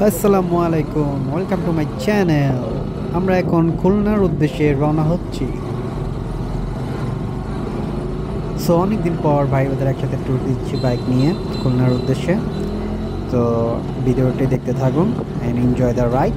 আসসালামু আলাইকুম, welcome to my channel. আমরা এখন খুলনার উদ্দেশ্যে রওনা হচ্ছি। সো অনেকদিন পর ভাই ওদের একসাথে ট্যুর দিচ্ছি বাইক নিয়ে খুলনার উদ্দেশ্যে। তো ভিডিওটি দেখতে থাকুন অ্যান্ড এনজয় দ্য রাইড।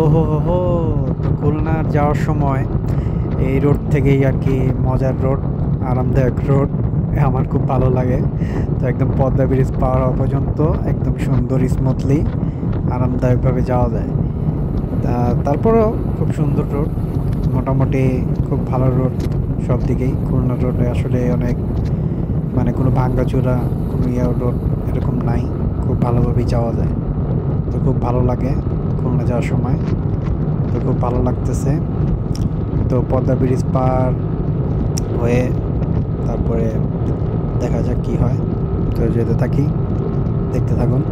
ও হো হো হো, তো খুলনার যাওয়ার সময় এই রোড থেকেই আর কি মজার রোড, আরামদায়ক রোড আমার খুব ভালো লাগে। তো একদম পদ্মা ব্রিজ পার হওয়া পর্যন্ত একদম সুন্দর স্মুথলি আরামদায়কভাবে যাওয়া যায়। তারপরেও খুব সুন্দর রোড, মোটামুটি খুব ভালো রোড সব দিকেই। খুলনা রোডে আসলে অনেক মানে কোনো ভাঙ্গাচোরা কোনো রোড এরকম নাই, খুব ভালোভাবেই যাওয়া যায়। তো খুব ভালো লাগে খুলনা যাওয়ার সময়, তো খুব ভালো লাগতেছে। তো পদ্মা ব্রিজ পার হয়ে তারপরে দেখা যাক কি হয়। তো যেতে থাকি, দেখতে থাকুন।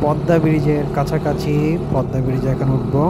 পদ্মা ব্রিজের কাছাকাছি। পদ্মা ব্রিজে এখন উঠবো।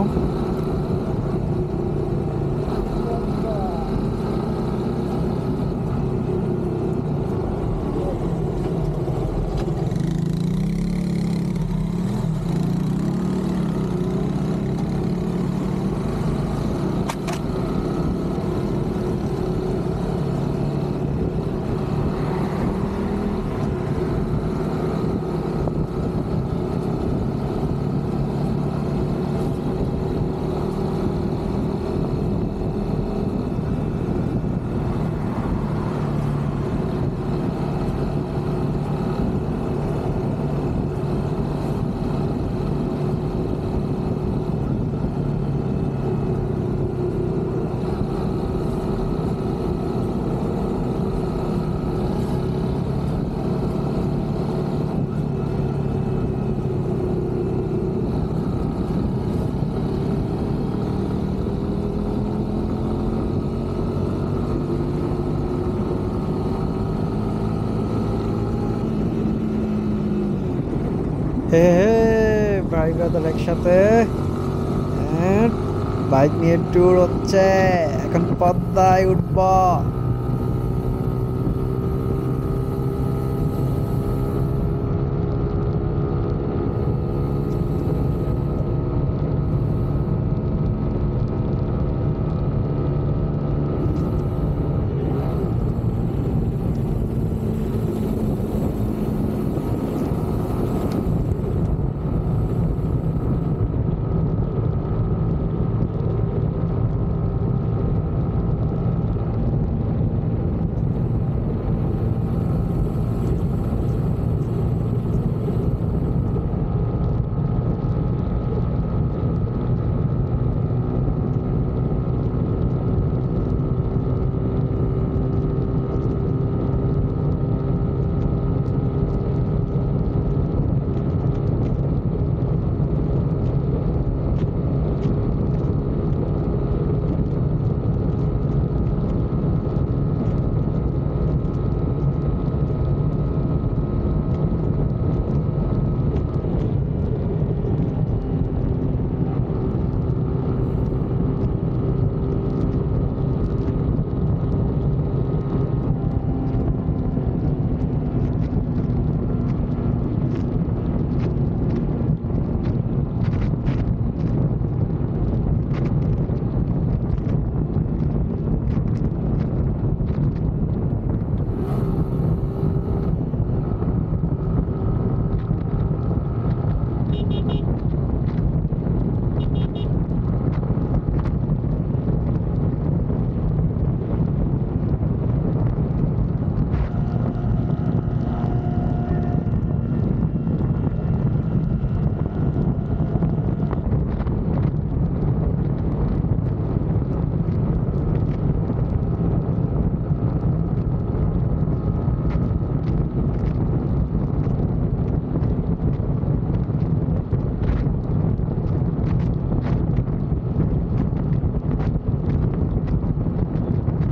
হে হে ভাই ব্রাদার একসাথে বাইক নিয়ে ট্যুর হচ্ছে। এখন পদ্মায় উঠব।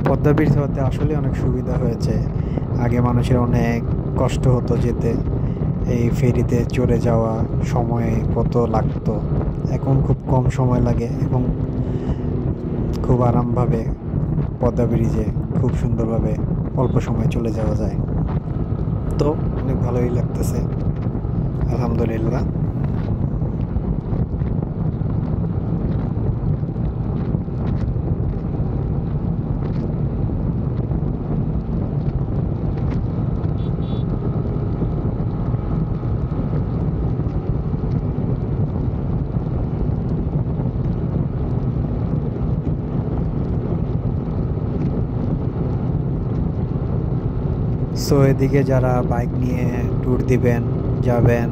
পদ্মা ব্রিজ হতে আসলে অনেক সুবিধা হয়েছে। আগে মানুষের অনেক কষ্ট হতো যেতে, এই ফেরিতে চড়ে যাওয়া সময় কত লাগতো। এখন খুব কম সময় লাগে এবং খুব আরামভাবে পদ্মা ব্রিজে খুব সুন্দরভাবে অল্প সময়ে চলে যাওয়া যায়। তো অনেক ভালোই লাগতেছে, আলহামদুলিল্লাহ। সো এদিকে যারা বাইক নিয়ে ট্যুর দিবেন, যাবেন,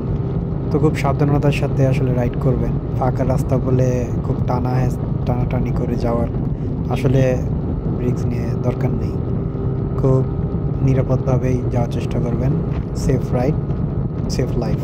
তো খুব সাবধানতার সাথে আসলে রাইড করবেন। ফাঁকা রাস্তা বলে খুব টানাটানি করে যাওয়ার আসলে রিস্ক নিয়ে দরকার নেই। খুব নিরাপদভাবেই যাওয়ার চেষ্টা করবেন। Safe ride, safe life.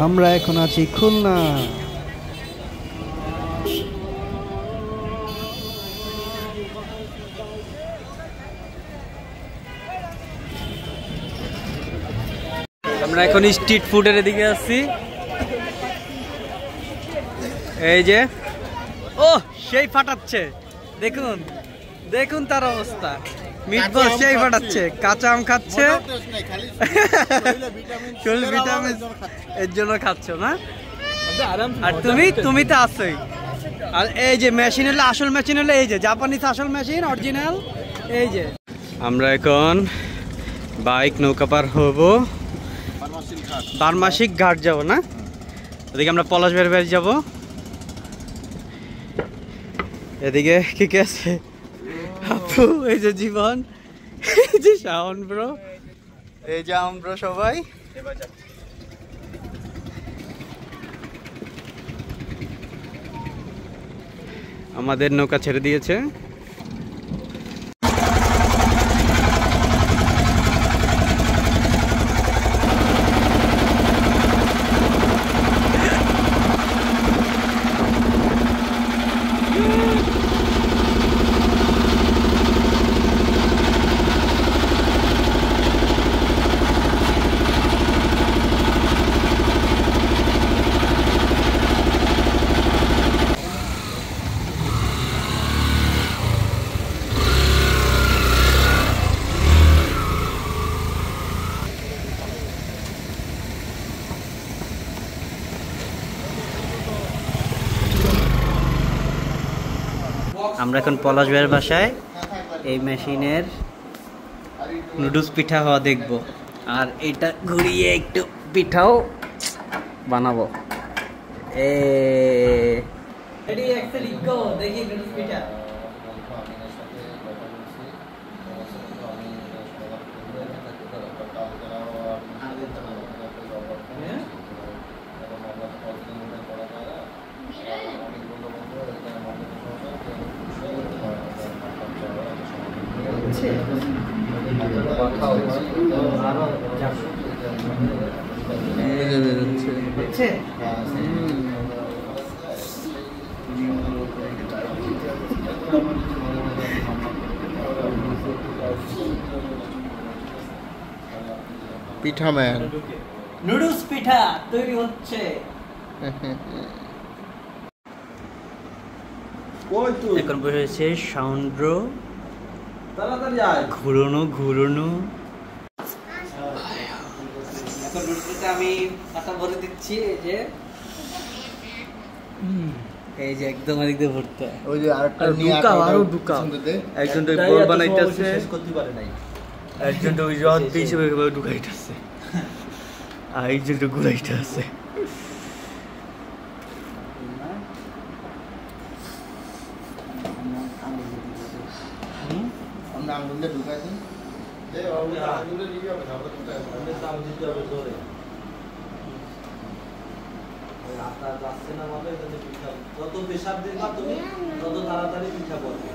আমরা এখন আছি খুলনা। আমরা এখন স্ট্রিট ফুডের দিকে আছি। এই যে ও সেই ফাটাচ্ছে, দেখুন দেখুন তার অবস্থা। মিটবল সেই ফাটাচ্ছে, কাঁচা আম খাচ্ছে, শরীর ভিটামিন এর জন্য খাচ্ছ না? আর তুমি তো আছোই। আর এই যে মেশিন হলে, আসল মেশিন হলে এই যে জাপানিজ আসল মেশিন অরিজিনাল। এই যে আমরা এখন বাইক নৌকা পার হব, বারমাসিক ঘাট যাব না, ওদিকে আমরা পলাশ বাড়ি যাব। এদিকে কি কি আছে আপু, এই যে জীবন, এই যে শাওন ব্রো, এই যে আমরা সবাই। আমাদের নৌকা ছেড়ে দিয়েছে। আমরা এখন পলাশ ভাইয়ের বাসায় এই মেশিনের নুডলস পিঠা হওয়া দেখব, আর এটা ঘুরিয়ে একটু পিঠাও বানাবো। দেখি নুডলস পিঠা। পিঠা ম্যান, নুডলস পিঠা তৈরি হচ্ছে। এখন বসেছে সাউন্ড ঘুরনো ঘুরনো। এখন রুটিটা আমি আটা ভরে দিচ্ছি। এই যে একদম এদিকে ভরতে, ওই যে আরেকটা নিয়ে আরো ঢুকা। একজন তো বল বানাইতেছে, শেষ করতে পারে নাই। একজন তো ওই রড দিয়ে হিসেবে ঢুকাইতেছে, আর একজন তো ঘুরাইতেছে। আমরা আঙ্গুল দিয়ে ঢুকাইছি, যত পেশাব দিবা তুমি তত তাড়াতাড়ি পিঠা পড়বে।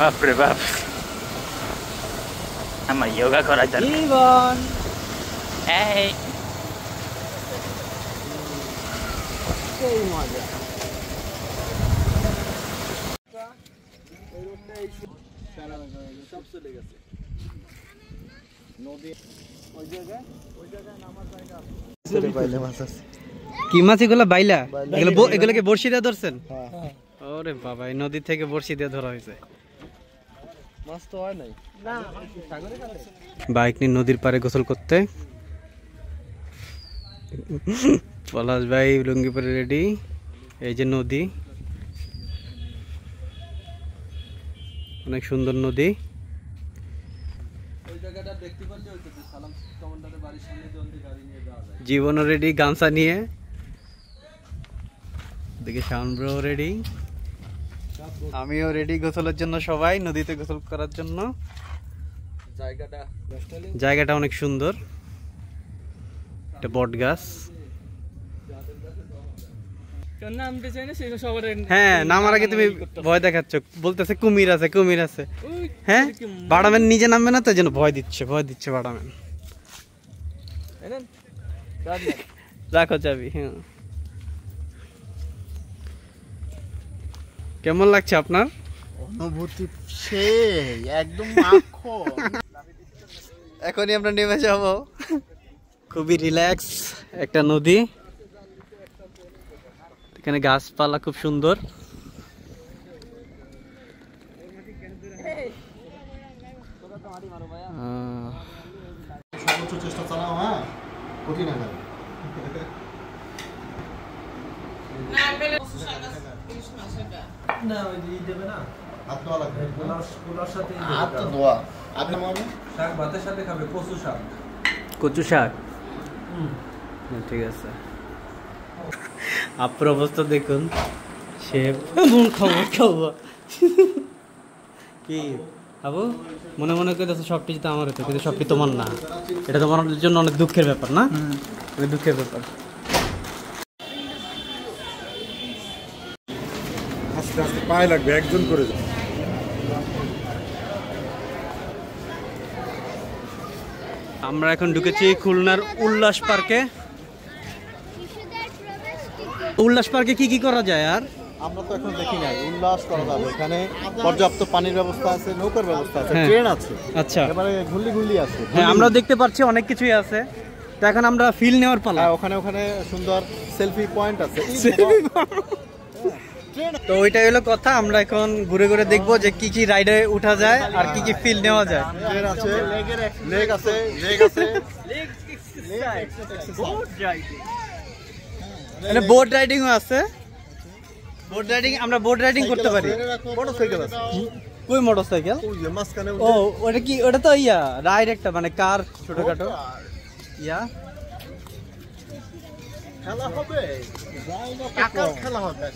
বাপরে বাপ, আমার যোগা করার জন্য জীবন এই মজা। সব চলে গেছে নদী, ওই জায়গায় নামার জায়গা আছে। কি মাছ এগুলো? বাইলা? এগুলোকে বড়শি দিয়ে ধরছেন? ওরে বাবা, এই নদী থেকে বড়শি দিয়ে ধরা হয়েছে। মাছ তো হয় নাই না, সাগরে কাটে। বাইক নিয়ে নদীর পাড়ে গোসল করতে পলাশ ভাই লুঙ্গি পরে রেডি। এই যে নদী, অনেক সুন্দর নদী। ওই জায়গাটা দেখতে পাচ্ছি ওই তো সালাম কমান্ডারের বাড়ির সামনে দিয়ে গাড়ি নিয়ে যাওয়া যায়। জীবনও রেডি গামছা নিয়ে, দেখে শাওন ব্রো রেডি, আমিও রেডি গোসলের জন্য, সবাই নদীতে গোসল করার জন্য। জায়গাটা অনেক সুন্দর, একটা বট গাছ। হ্যাঁ, নামার আগে তুমি ভয় দেখাচ্ছ, বলতেছে কুমির আছে কুমির আছে। হ্যাঁ, বাড়াম্যান নিজে নামবে না তো, যেন ভয় দিচ্ছে বাড়াম্যান। রাখো চাবি। হ্যাঁ, কেমন লাগছে আপনার অনুভূতি? সেই একদম মাখন। এখনই আমরা নেমে যাব। খুবই রিল্যাক্স একটা নদী, এখানে গাছপালা খুব সুন্দর। সর্বোচ্চ চেষ্টা চালাও। হ্যাঁ, কঠিন না। না ওই যে দেবে না, হাত ধোয়া লাগবে। পোলার সাথে হাত তো ধোয়া। আপনি মামু শাক ভাতের সাথে খাবে, কচু শাক। কচু শাক, ঠিক আছে। আপনার অবস্থা দেখুন, সে খাবো কি আবু মনে মনে করতেছে সবটি তো আমার হতো, কিন্তু সবটি তোমার না। এটা তোমার জন্য অনেক দুঃখের ব্যাপার না? অনেক দুঃখের ব্যাপার। আস্তে আস্তে পায়ে লাগবে, একজন করে যাবে। আমরা এখন ঢুকেছি খুলনার উল্লাস পার্কে। উল্লাস পার্কে কি কি করা যায়? আর আমরা তো এখন দেখি নাই। উল্লাস করা যাবে, এখানে পর্যাপ্ত পানির ব্যবস্থা আছে, নৌকার ব্যবস্থা আছে, হ্যাঁ। ট্রেন আছে। আচ্ছা, এবারে ঘুরলি আছে। হ্যাঁ, আমরা দেখতে পাচ্ছি অনেক কিছুই আছে। তো এখন আমরা ফিল নেওয়ার পালা। হ্যাঁ, ওখানে সুন্দর সেলফি পয়েন্ট আছে। তো ওইটাই হলো কথা। আমরা এখন ঘুরে ঘুরে দেখবো যে কি কি রাইডে উঠা যায় আর কি কি ফিল নেওয়া যায়। ট্রেন আছে, লেক আছে, মানে বোট রাইডিংও আছে। বোট রাইডিং, আমরা বোট রাইডিং করতে পারি। মোটরসাইকেল আছে। কই মোটরসাইকেল? ওই যে মাঝখানে ও ওটা কি? ওটা তো ইয়া রাইড একটা, মানে কার ছোটখাটো ইয়া। খেলা হবে, টাকার খেলা হবে।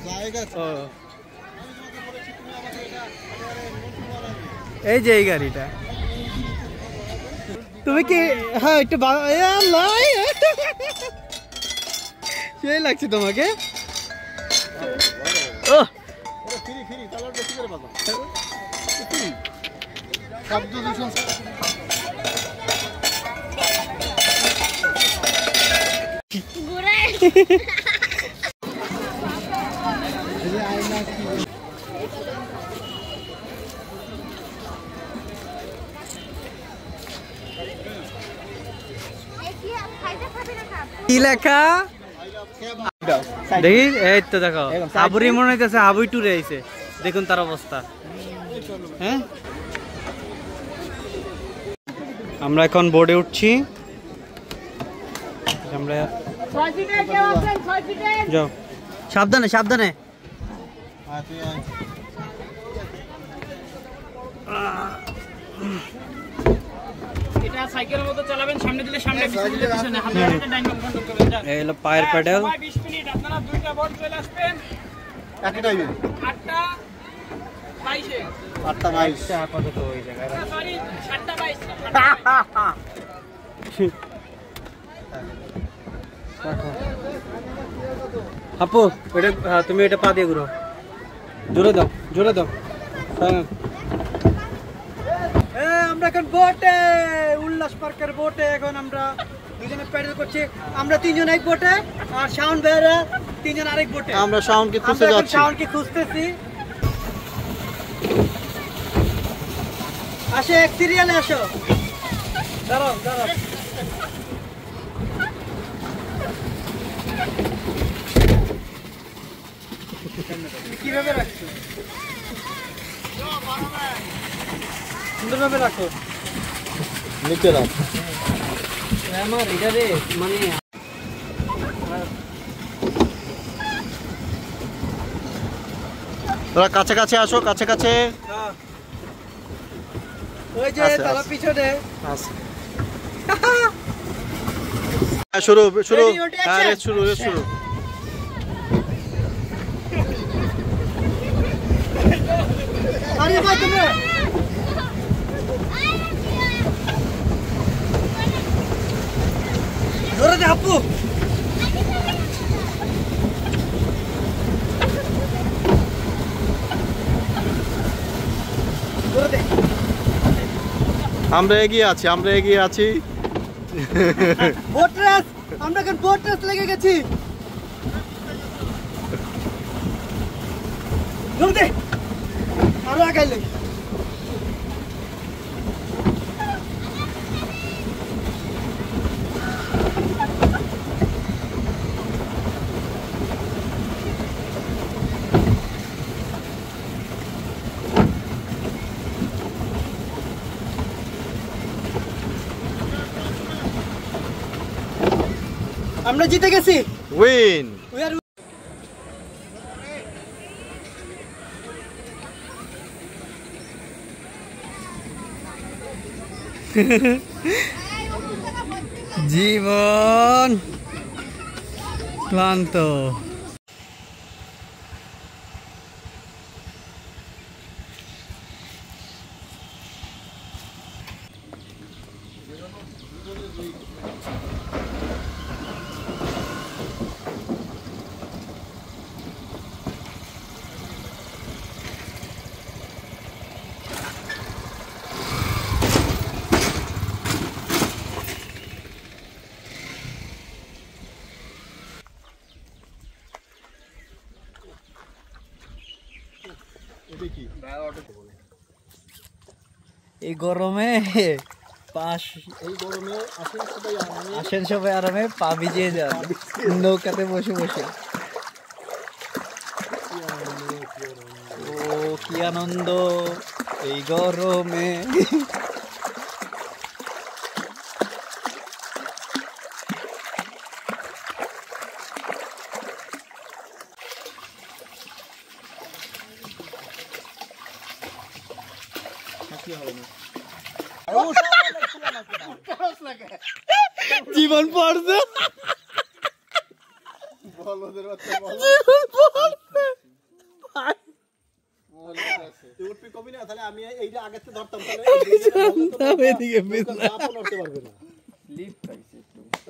জায়গা ও, এই যে এই গাড়িটা তুমি কি? হ্যাঁ, একটু সেই লাগছে তোমাকে। ও ফ্রি কালার বেশি করে বাবা। শব্দ দূষণ। কি লেখা দেখি? এই তো দেখো, আবুরি মনে হইতেছে আবুই টুরে আইছে। দেখুন তার অবস্থা। হ্যাঁ, আমরা এখন বোর্ডে উঠছি। আমরা যাও, সাবধানে সাবধানে। এটা সাইকেলের মতো চালাবেন, সামনে দিলে সামনে, পিছনে দিলে পিছনে, হাতে হাতে ডাইন বাম কন্ট্রোল করবেন। এই হলো পায়ের প্যাডেল। 20 মিনিট আপনারা দুইটা বোর্ড চলে আসবেন। একই টাইমে 8টা 22 8টা 22 আপাতত ওই জায়গায় সরি 7টা 22। আপু এটা, হ্যাঁ, তুমি এটা পা দিয়ে ঘুরো, জোরে দাও জোরে দাও। আমরা এখন বোটে, উল্লাস পার্কের বোটে এখন আমরা দুজনে প্যাডেল করছি। আমরা তিনজন এক বোটে, আর শাওন ভাইরা তিনজন আরেক বোটে। আমরা শাওনকে খুঁজতে যাচ্ছি। শাওনকে খুঁজতেছি। আসো, এক সিরিয়ালে আসো। দাঁড়াও দাঁড়াও। কিভাবে রাখছো? সুন্দরভাবে রাখো। নিচে রাখ। আমার এটা রে, মানে তোরা কাছে কাছে আসো, কাছে কাছে। ওই যে আছে, তারা আছে। পিছনে আছে। শুরু শুরু Ready, ready, হ্যাঁ action. রেস শুরু রেস শুরু আরে ভাই তোমরা ধরে দে আপু ধরে দে আমরা এগিয়ে আছি আমরা এগিয়ে আছি বোট রেস আমরা এখন বোট রেস লেগে গেছি ধরে দে আরো আগাইলে আমরা জিতে গেছি উইন We are জীবন ক্লান্ত এই গরমে পাশ এই গরমে আসেন সবাই আরামে পা ভিজিয়ে যান নৌকাতে বসে বসে ও কি আনন্দ এই গরমে জীবন পড়ছে কবি না তাহলে আমি এইটা আগে থেকে ধরতাম এদিকে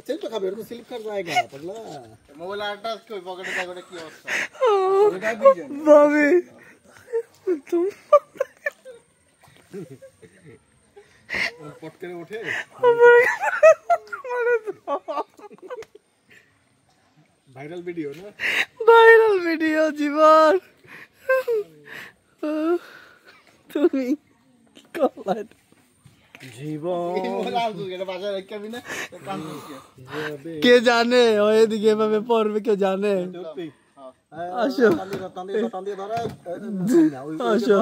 স্লিপ তো খাবে তো স্লিপ খাওয়ার জায়গা পাগলা মোবাইল আরটা কই পকেটে থাকে কি অবস্থা ভাবি পট করে ওঠে ভাইরাল ভিডিও না ভাইরাল ভিডিও জীবন তুমি কলার কে জানে ও এদিকে এভাবে পড়বে কে জানে আসো আসো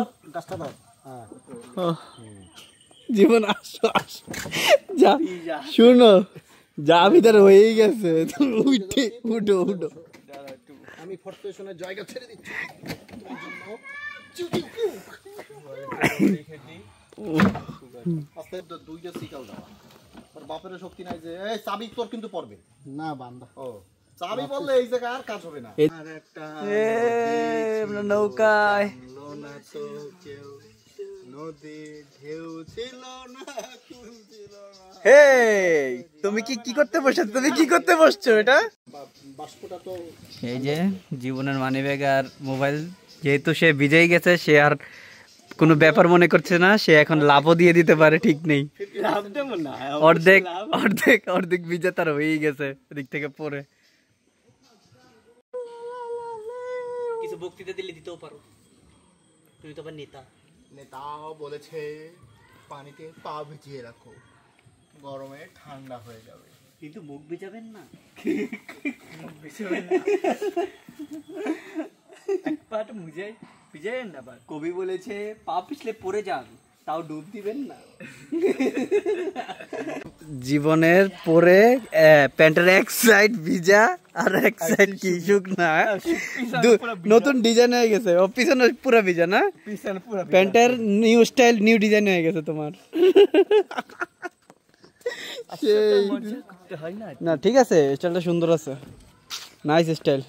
জীবন আসো আসো যা শুনো যা ভিতরে হয়েই গেছে তুমি উঠে উঠো উঠো আমি ফটোশনের জায়গা ছেড়ে দিচ্ছি আস্তে দুইটা সিকাল দাও তোর বাপের শক্তি নাই যে এই চাবি তোর কিন্তু পড়বে না বান্দা ও চাবি বললে এই জায়গা আর কাজ হবে না আর একটা আমরা নৌকায় না তো কেউ নদী ঢেউ ছিল না কুল ছিল না হে তুমি কি করতে বসছো তুমি কি করতে বসছো এটা বাষ্পটা তো এই যে জীবনের মানিব্যাগ আর মোবাইল যেহেতু সে ভিজেই গেছে সে আর কোনো ব্যাপার মনে করছে না সে এখন লাভও দিয়ে দিতে পারে ঠিক নেই অর্ধেক অর্ধেক অর্ধেক ভিজে তার হয়েই গেছে এদিক থেকে পরে কিছু বক্তৃতা দিলে দিতেও পারো তুমি তো আবার নেতা নেতাও বলেছে পানিতে পা ভিজিয়ে রাখো গরমে ঠান্ডা হয়ে যাবে কিন্তু মুখ ভিজাবেন না পাট মুজে ভিজাবেন না কবি বলেছে পা পিছলে পড়ে যান তাও ডুব দিবেন না জীবনের পরে প্যান্টের এক সাইড ভিজা আর এক সাইড কি শুকনা নতুন ডিজাইন হয়ে গেছে ও পিছনে পুরো ভিজা না প্যান্টের নিউ স্টাইল নিউ ডিজাইন হয়ে গেছে তোমার না ঠিক আছে স্টাইলটা সুন্দর আছে নাইস স্টাইল